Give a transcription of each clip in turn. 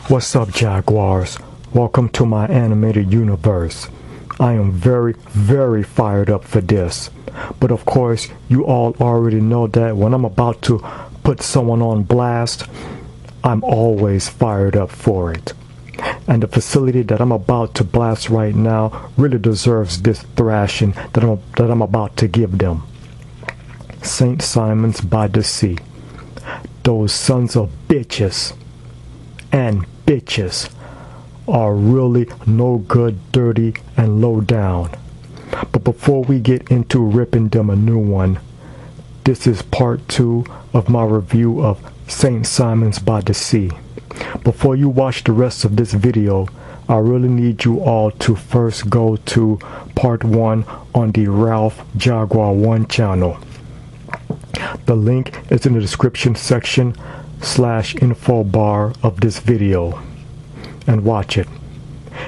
What's up, Jaguars? Welcome to my animated universe. I am very fired up for this. But of course, you all already know that when I'm about to put someone on blast, I'm always fired up for it. And the facility that I'm about to blast right now really deserves this thrashing that I'm about to give them. St. Simons by the Sea. Those sons of bitches and bitches are really no good, dirty, and low down. But before we get into ripping them a new one, this is part 2 of my review of St. Simons by the Sea. Before you watch the rest of this video, I really need you all to first go to part 1 on the Ralph Jaguar channel. The link is in the description section /info bar of this video, and watch it,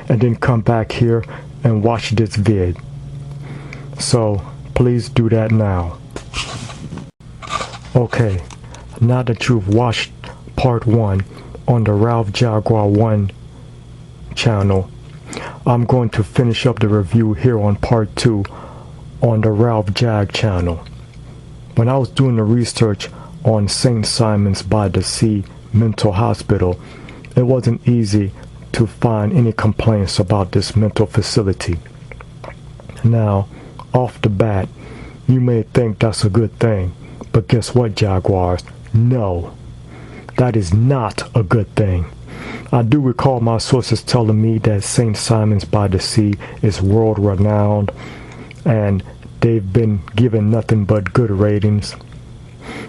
and then come back here and watch this vid. So please do that now. Okay, now that you've watched part 1 on the Ralph Jaguar channel, I'm going to finish up the review here on part 2 on the Ralph Jag Channel. When I was doing the research on St. Simons by the Sea Mental Hospital, it wasn't easy to find any complaints about this mental facility. Now, off the bat, you may think that's a good thing, but guess what, Jaguars? No, that is not a good thing. I do recall my sources telling me that St. Simons by the Sea is world-renowned, and they've been given nothing but good ratings.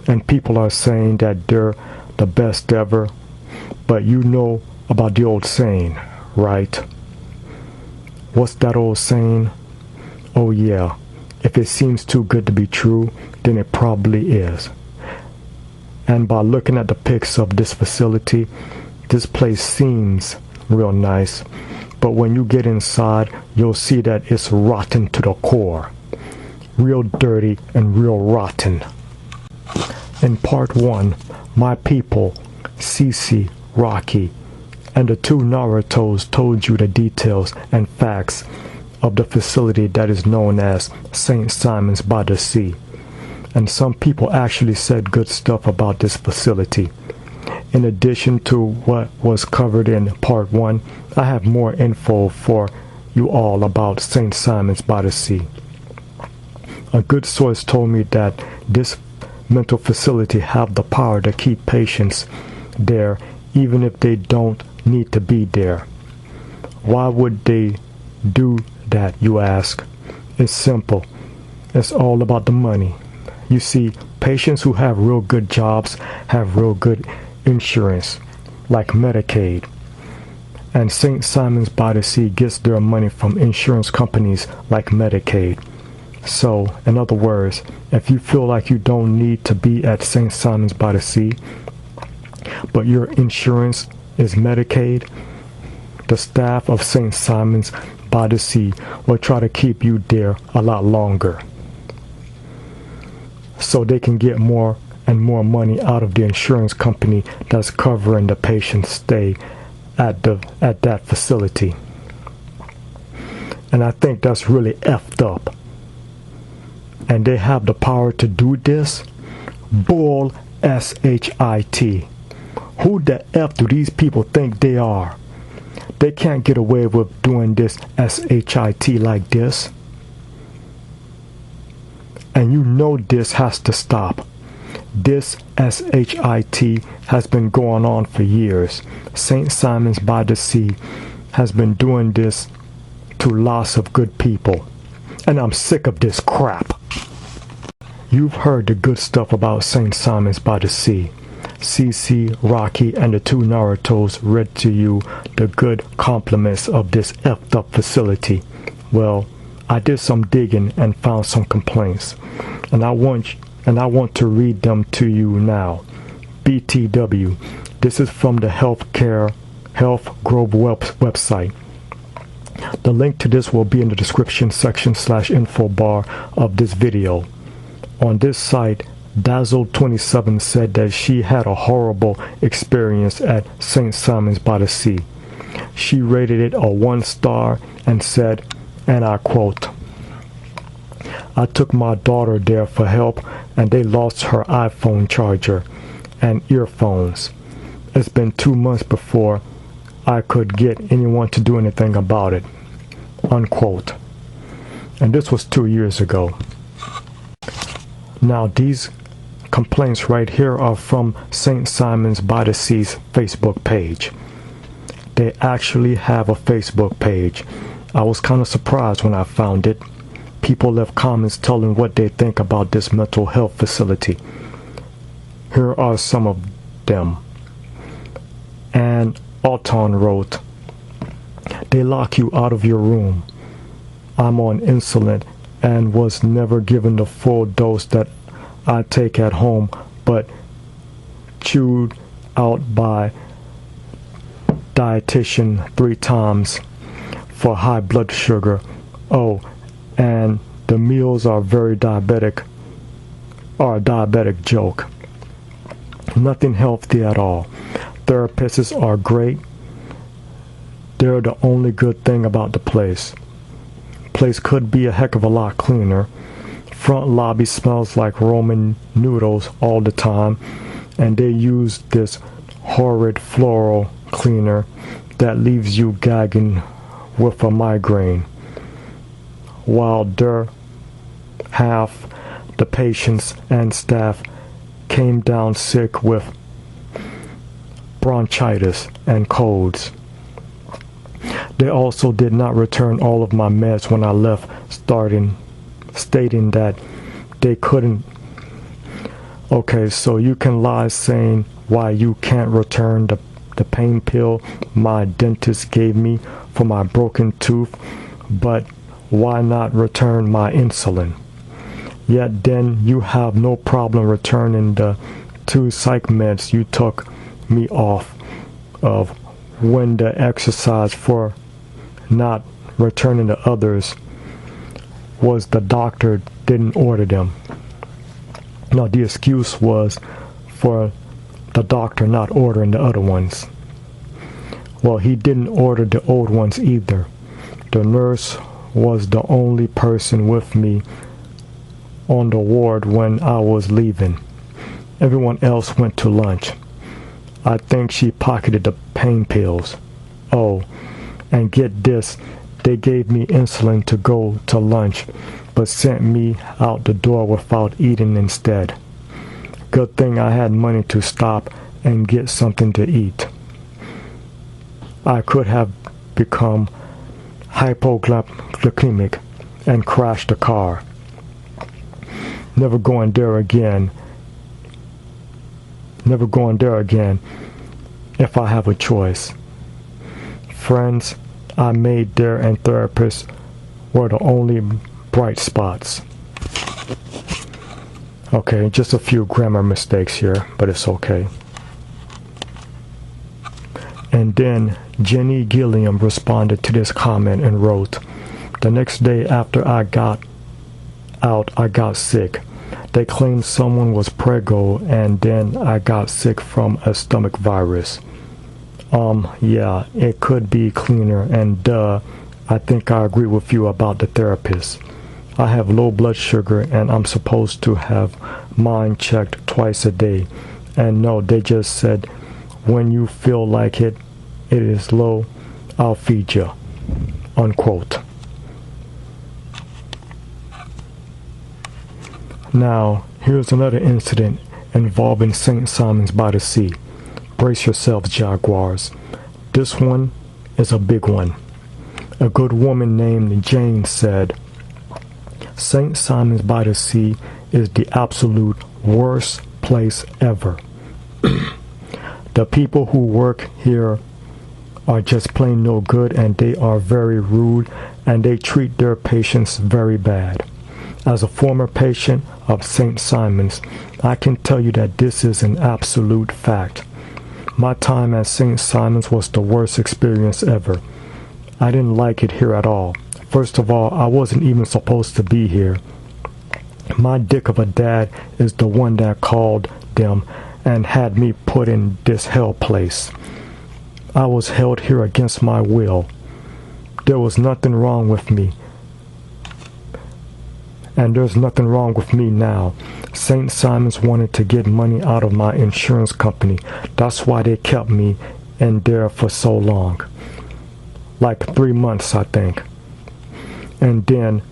And people are saying that they're the best ever. But you know about the old saying, right? What's that old saying? Oh yeah, if it seems too good to be true, then it probably is. And by looking at the pics of this facility, this place seems real nice. But when you get inside, you'll see that it's rotten to the core. Real dirty and real rotten. In part 1, my people, Cece, Rocky, and the 2 Narutos told you the details and facts of the facility that is known as St. Simons by the Sea. And some people actually said good stuff about this facility. In addition to what was covered in part 1, I have more info for you all about St. Simons by the Sea. A good source told me that this mental facility have the power to keep patients there even if they don't need to be there. Why would they do that, you ask? It's simple. It's all about the money. You see, patients who have real good jobs have real good insurance, like Medicaid. And St. Simons by the Sea gets their money from insurance companies like Medicaid. So, in other words, if you feel like you don't need to be at St. Simons by the Sea, but your insurance is Medicaid, the staff of St. Simons by the Sea will try to keep you there a lot longer, so they can get more and more money out of the insurance company that's covering the patient's stay at that facility. And I think that's really effed up. And they have the power to do this? Bull S-H-I-T. Who the F do these people think they are? They can't get away with doing this S-H-I-T like this. And you know this has to stop. This S-H-I-T has been going on for years. St. Simons by the Sea has been doing this to lots of good people. And I'm sick of this crap. You've heard the good stuff about St. Simons by the Sea. Cece, Rocky, and the 2 Narutos read to you the good compliments of this effed up facility. Well, I did some digging and found some complaints. And I want to read them to you now. BTW. This is from the Health Grove website. The link to this will be in the description section /info bar of this video. On this site, Dazzle27 said that she had a horrible experience at St. Simons by the Sea. She rated it a 1 star and said, and I quote, "I took my daughter there for help and they lost her iPhone charger and earphones. It's been 2 months before I could get anyone to do anything about it." Unquote. And this was 2 years ago. Now these complaints right here are from St. Simons by the Sea's Facebook page. They actually have a Facebook page. I was kind of surprised when I found it. People left comments telling what they think about this mental health facility. Here are some of them. And Auton wrote, "They lock you out of your room. I'm on insulin and was never given the full dose that I take at home, but chewed out by dietitian 3 times for high blood sugar. Oh, and the meals are very diabetic, are a diabetic joke. Nothing healthy at all. Therapists are great. They're the only good thing about the place. Place could be a heck of a lot cleaner. Front lobby smells like Roman noodles all the time, and they use this horrid floral cleaner that leaves you gagging with a migraine. While there, half the patients and staff came down sick with bronchitis and colds. They also did not return all of my meds when I left, stating that they couldn't. Okay, so you can lie saying why you can't return the pain pill my dentist gave me for my broken tooth, but why not return my insulin? Yet then you have no problem returning the 2 psych meds you took me off of when the exercise for not returning the others was the doctor didn't order them. Now the excuse was for the doctor not ordering the other ones. Well, he didn't order the old ones either. The nurse was the only person with me on the ward when I was leaving. Everyone else went to lunch. I think she pocketed the pain pills. Oh, and get this, they gave me insulin to go to lunch, but sent me out the door without eating instead. Good thing I had money to stop and get something to eat. I could have become hypoglycemic and crashed the car. Never going there again. Never going there again if I have a choice. Friends I made there and therapists were the only bright spots." Okay, just a few grammar mistakes here, but it's okay. And then Jenny Gilliam responded to this comment and wrote, "The next day after I got out, I got sick. They claimed someone was preggo, and then I got sick from a stomach virus. Yeah, it could be cleaner, and I think I agree with you about the therapist. I have low blood sugar, and I'm supposed to have mine checked twice a day. And no, they just said, when you feel like it is low, I'll feed you." Unquote. Now, here's another incident involving St. Simons by the Sea. Brace yourselves, Jaguars. This one is a big one. A good woman named Jane said, "St. Simons by the Sea is the absolute worst place ever. The people who work here are just plain no good, and they are very rude, and they treat their patients very bad. As a former patient of St. Simons, I can tell you that this is an absolute fact. My time at St. Simons was the worst experience ever. I didn't like it here at all. First of all, I wasn't even supposed to be here. My dick of a dad is the one that called them and had me put in this hell place. I was held here against my will. There was nothing wrong with me. And there's nothing wrong with me now. St. Simons wanted to get money out of my insurance company. That's why they kept me in there for so long. Like 3 months, I think. And then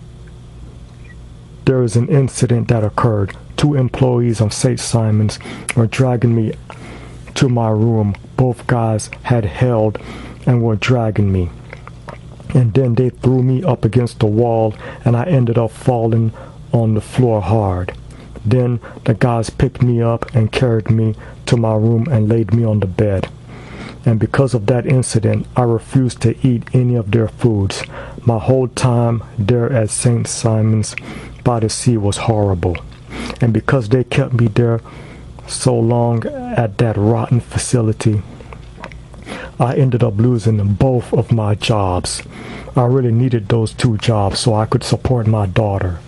there was an incident that occurred. 2 employees of St. Simons were dragging me to my room. Both guys had held and were dragging me. And then they threw me up against the wall, and I ended up falling on the floor hard. Then the guys picked me up and carried me to my room and laid me on the bed. And because of that incident, I refused to eat any of their foods. My whole time there at St. Simons by the Sea was horrible. And because they kept me there so long at that rotten facility, I ended up losing both of my jobs. I really needed those 2 jobs so I could support my daughter.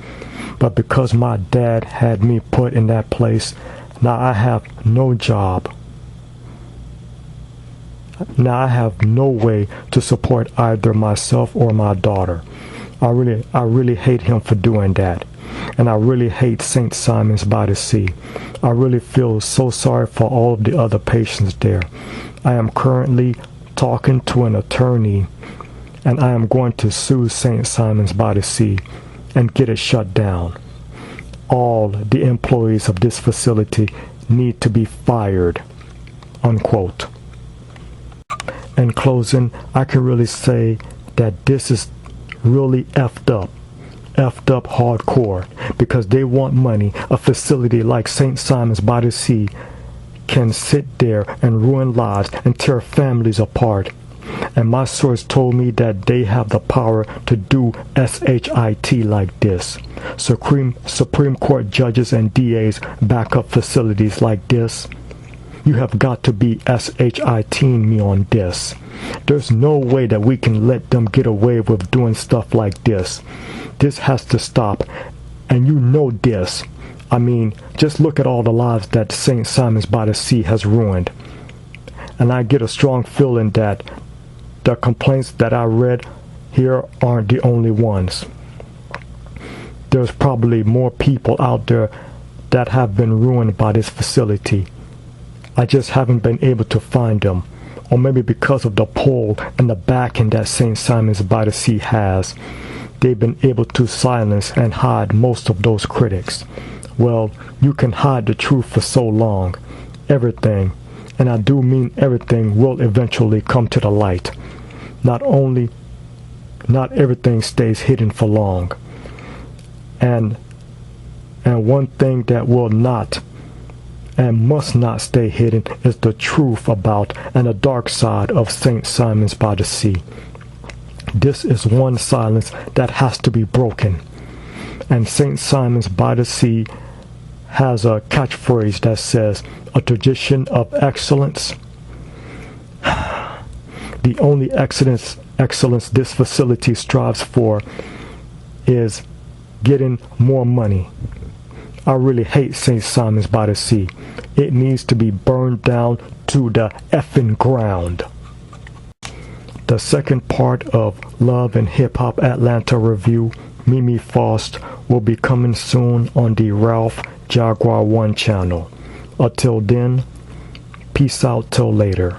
But because my dad had me put in that place, now I have no job. Now I have no way to support either myself or my daughter. I really hate him for doing that. And I really hate St. Simons by the Sea. I really feel so sorry for all of the other patients there. I am currently talking to an attorney, and I am going to sue St. Simons by the Sea and get it shut down. All the employees of this facility need to be fired, unquote. In closing, I can really say that this is really effed up hardcore, because they want money. A facility like St. Simons by the Sea can sit there and ruin lives and tear families apart. And my source told me that they have the power to do SHIT like this. Supreme Court judges and DAs back up facilities like this. You have got to be SHITing me on this. There's no way that we can let them get away with doing stuff like this. This has to stop. And you know this. I mean, just look at all the lives that St. Simons by the Sea has ruined. And I get a strong feeling that the complaints that I read here aren't the only ones. There's probably more people out there that have been ruined by this facility. I just haven't been able to find them. Or maybe because of the pull and the backing that St. Simons by the Sea has, they've been able to silence and hide most of those critics. Well, you can hide the truth for so long. Everything, and I do mean everything, will eventually come to the light. Not everything stays hidden for long. And one thing that will not and must not stay hidden is the truth about and the dark side of St. Simons by the Sea. This is one silence that has to be broken. And St. Simons by the Sea has a catchphrase that says, a tradition of excellence. The only excellence this facility strives for is getting more money. I really hate St. Simons by the Sea. It needs to be burned down to the effing ground. The second part of Love and Hip Hop Atlanta review, Mimi Faust, will be coming soon on the Ralph Jaguar 1 channel. Until then, peace out till later.